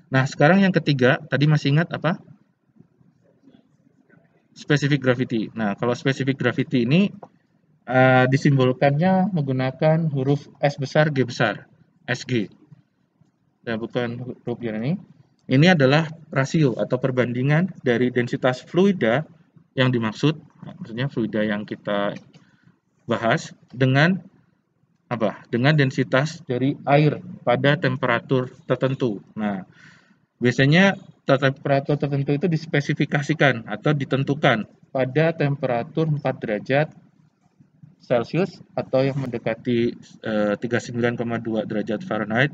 Nah, sekarang yang ketiga, tadi masih ingat apa? Specific gravity. Nah, kalau specific gravity ini disimbolkannya menggunakan huruf S besar, G besar, SG. Nah, bukan huruf ini. Ini adalah rasio atau perbandingan dari densitas fluida yang dimaksud, maksudnya fluida yang kita bahas dengan apa? Dengan densitas dari air pada temperatur tertentu. Nah, biasanya temperatur tertentu itu dispesifikasikan atau ditentukan pada temperatur 4 derajat Celcius atau yang mendekati 39,2 derajat Fahrenheit,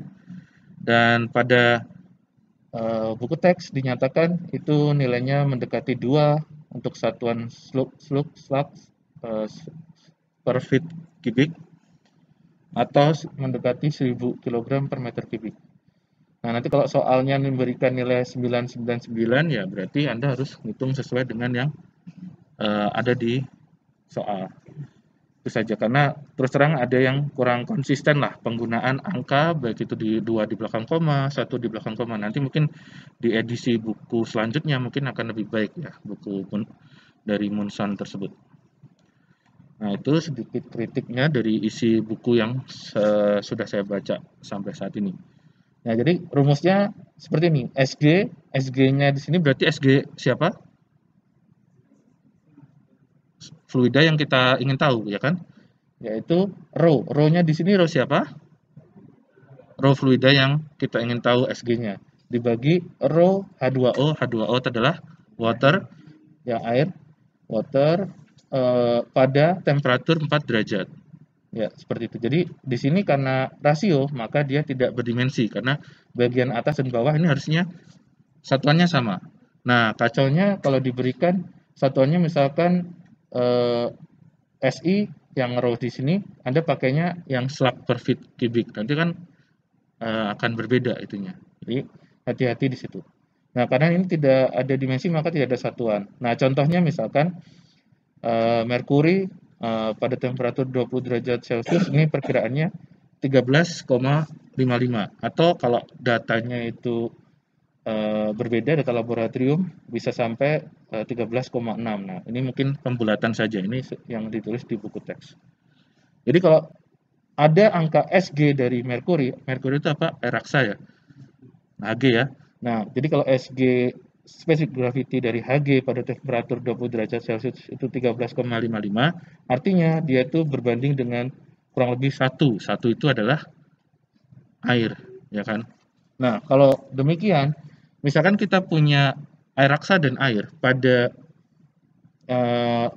dan pada buku teks dinyatakan itu nilainya mendekati 2 untuk satuan flux per feet kubik atau mendekati 1000 kg per meter kubik. Nah, nanti kalau soalnya memberikan nilai 999 ya berarti Anda harus hitung sesuai dengan yang ada di soal. Itu saja, karena terus terang ada yang kurang konsisten lah penggunaan angka, baik itu di 2 di belakang koma, 1 di belakang koma. Nanti mungkin di edisi buku selanjutnya mungkin akan lebih baik ya, buku dari Munson tersebut. Nah, itu sedikit kritiknya dari isi buku yang sudah saya baca sampai saat ini. Nah, jadi rumusnya seperti ini. SG-nya di sini berarti SG siapa? Fluida yang kita ingin tahu, ya kan? Yaitu rho. Rho-nya di sini rho siapa? Rho fluida yang kita ingin tahu SG-nya. Dibagi rho H2O. H2O itu adalah water, ya air, water pada temperatur 4 derajat. Ya, seperti itu. Jadi di sini karena rasio, maka dia tidak berdimensi karena bagian atas dan bawah ini harusnya satuannya sama. Nah, kacaunya kalau diberikan satuannya misalkan SI yang row di sini, Anda pakainya yang slug per feet kubik. Nanti kan akan berbeda itunya. Jadi hati-hati di situ. Nah, karena ini tidak ada dimensi maka tidak ada satuan. Nah, contohnya misalkan merkuri pada temperatur 20 derajat Celcius ini perkiraannya 13,55, atau kalau datanya itu berbeda data laboratorium bisa sampai 13,6. Nah, ini mungkin pembulatan saja, ini yang ditulis di buku teks. Jadi kalau ada angka SG dari merkuri, merkuri itu apa? Air raksa ya, Hg ya. Nah, jadi kalau SG specific gravity dari Hg pada temperatur 20 derajat Celcius itu 13,55, artinya dia itu berbanding dengan kurang lebih 1. 1 itu adalah air, ya kan? Nah, kalau demikian, misalkan kita punya air raksa dan air pada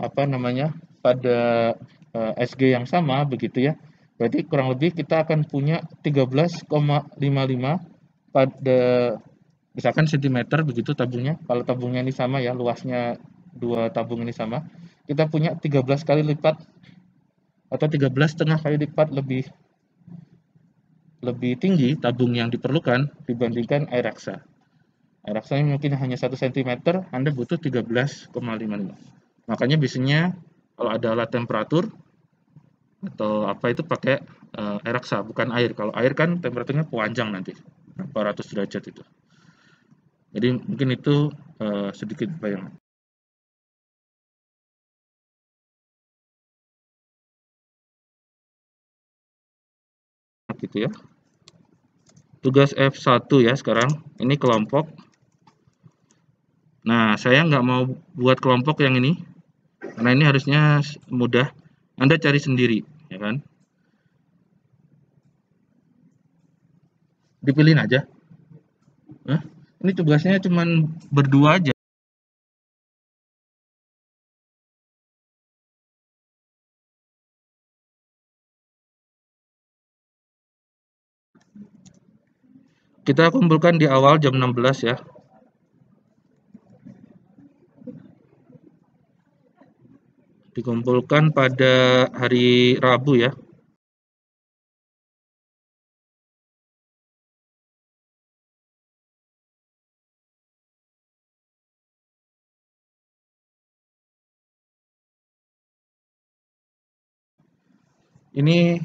apa namanya? Pada SG yang sama begitu ya. Berarti kurang lebih kita akan punya 13,55 pada misalkan sentimeter begitu tabungnya. Kalau tabungnya ini sama ya, luasnya dua tabung ini sama, kita punya 13 kali lipat atau 13,5 kali lipat lebih tinggi tabung yang diperlukan dibandingkan air raksa. Air raksa mungkin hanya 1 cm, Anda butuh 13,55. Makanya biasanya kalau ada alat temperatur atau apa itu pakai air raksa, bukan air. Kalau air kan temperaturnya panjang nanti, berapa ratus derajat itu. Jadi mungkin itu sedikit bayangan. Gitu ya. Tugas F1 ya sekarang, ini kelompok. Nah, saya nggak mau buat kelompok yang ini, karena ini harusnya mudah. Anda cari sendiri, ya kan? Dipilihin aja. Hah? Ini tugasnya cuma berdua aja. Kita kumpulkan di awal jam 16 ya. Dikumpulkan pada hari Rabu ya. Ini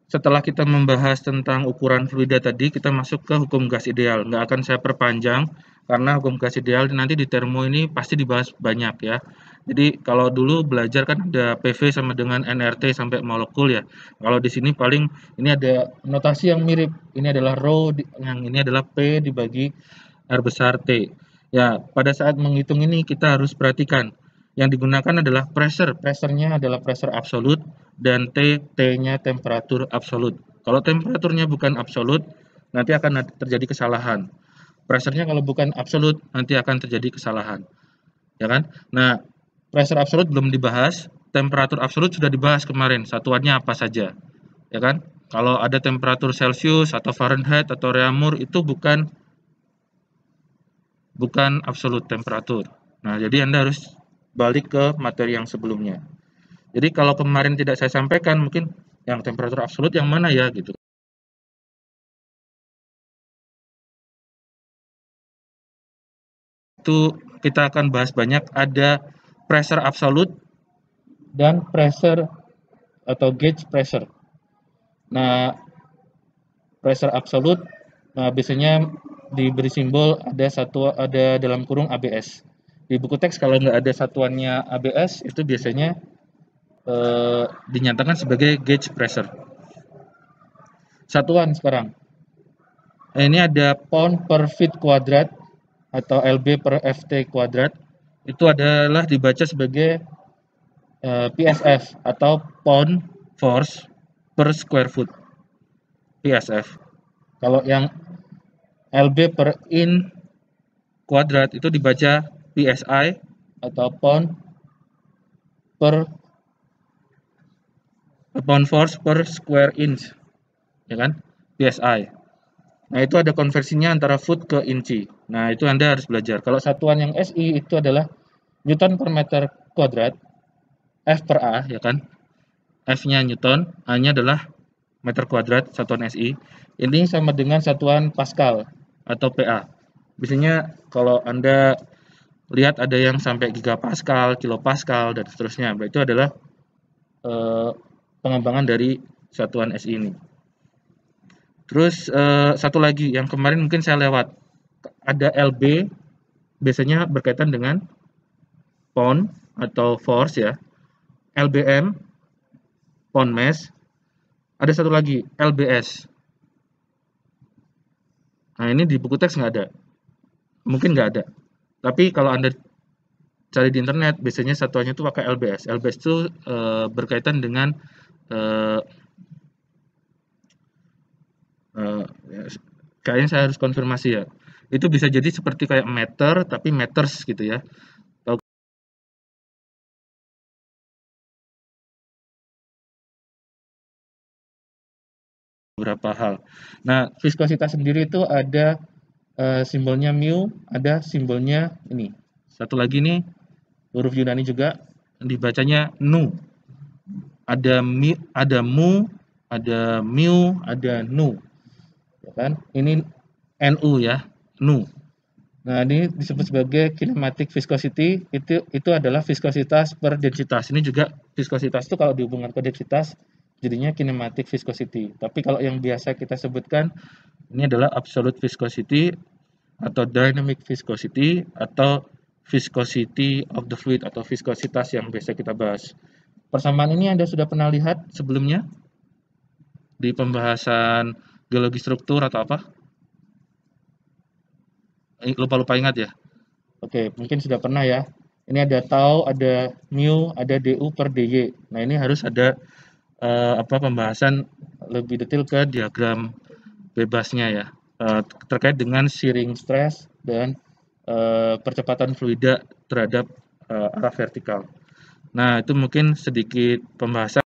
setelah kita membahas tentang ukuran fluida tadi, kita masuk ke hukum gas ideal. Nggak akan saya perpanjang, karena hukum gas ideal nanti di termo ini pasti dibahas banyak ya. Jadi kalau dulu belajar kan ada PV sama dengan nRT sampai molekul ya. Kalau di sini paling ini ada notasi yang mirip. Ini adalah rho, yang ini adalah P dibagi R besar T. Ya, pada saat menghitung ini kita harus perhatikan. Yang digunakan adalah pressure. Pressure-nya adalah pressure absolut dan T-nya temperatur absolut. Kalau temperaturnya bukan absolut, nanti akan terjadi kesalahan. Pressure-nya kalau bukan absolut, nanti akan terjadi kesalahan. Ya kan? Nah, pressure absolut belum dibahas, temperatur absolut sudah dibahas kemarin, satuannya apa saja. Ya kan? Kalau ada temperatur Celcius atau Fahrenheit atau Reaumur itu bukan absolut temperatur. Nah, jadi Anda harus balik ke materi yang sebelumnya. Jadi kalau kemarin tidak saya sampaikan, mungkin yang temperatur absolut yang mana ya gitu. Itu kita akan bahas banyak, ada pressure absolut dan pressure atau gauge pressure. Nah, pressure absolut biasanya diberi simbol ada dalam kurung ABS. Di buku teks kalau nggak ada satuannya ABS itu biasanya dinyatakan sebagai gauge pressure. Satuan sekarang. Ini ada pound per feet kuadrat atau LB per FT kuadrat. Itu adalah dibaca sebagai PSF atau pound force per square foot. PSF. Kalau yang LB per in kuadrat itu dibaca PSI atau pound force per square inch, ya kan? PSI. Nah, itu ada konversinya antara foot ke inci. Nah, itu Anda harus belajar. Kalau satuan yang SI itu adalah Newton per meter kuadrat, F per A, ya kan? F-nya Newton, A-nya adalah meter kuadrat, satuan SI. Ini sama dengan satuan Pascal atau PA. Biasanya kalau Anda lihat ada yang sampai gigapascal, kilopascal, dan seterusnya. Itu adalah pengembangan dari satuan SI ini. Terus satu lagi yang kemarin mungkin saya lewat, ada LB, biasanya berkaitan dengan pound atau force ya. LBM, pound mass. Ada satu lagi, LBS. Nah, ini di buku teks nggak ada. Mungkin nggak ada. Tapi kalau Anda cari di internet, biasanya satuannya itu pakai LBS. LBS itu berkaitan dengan kayaknya saya harus konfirmasi ya. Itu bisa jadi seperti kayak meter, tapi meters gitu ya. Beberapa hal. Nah, viskositas sendiri itu ada simbolnya mu, ada simbolnya ini. Satu lagi nih, huruf Yunani juga dibacanya nu. Ada mu, ada mu, ada nu. Ya kan? Ini nu ya, nu. Nah, ini disebut sebagai kinematic viscosity, itu adalah viskositas per densitas. Ini juga viskositas itu kalau dihubungkan ke densitas jadinya kinematic viscosity. Tapi kalau yang biasa kita sebutkan ini adalah absolute viscosity atau dynamic viscosity atau viscosity of the fluid atau viskositas yang biasa kita bahas. Persamaan ini Anda sudah pernah lihat sebelumnya di pembahasan geologi struktur atau apa? Lupa-lupa ingat ya. Oke, mungkin sudah pernah ya. Ini ada tau, ada mu, ada du per dy. Nah, ini harus ada pembahasan lebih detail ke diagram bebasnya ya, terkait dengan shearing stress dan percepatan fluida terhadap arah vertikal. Nah, itu mungkin sedikit pembahasan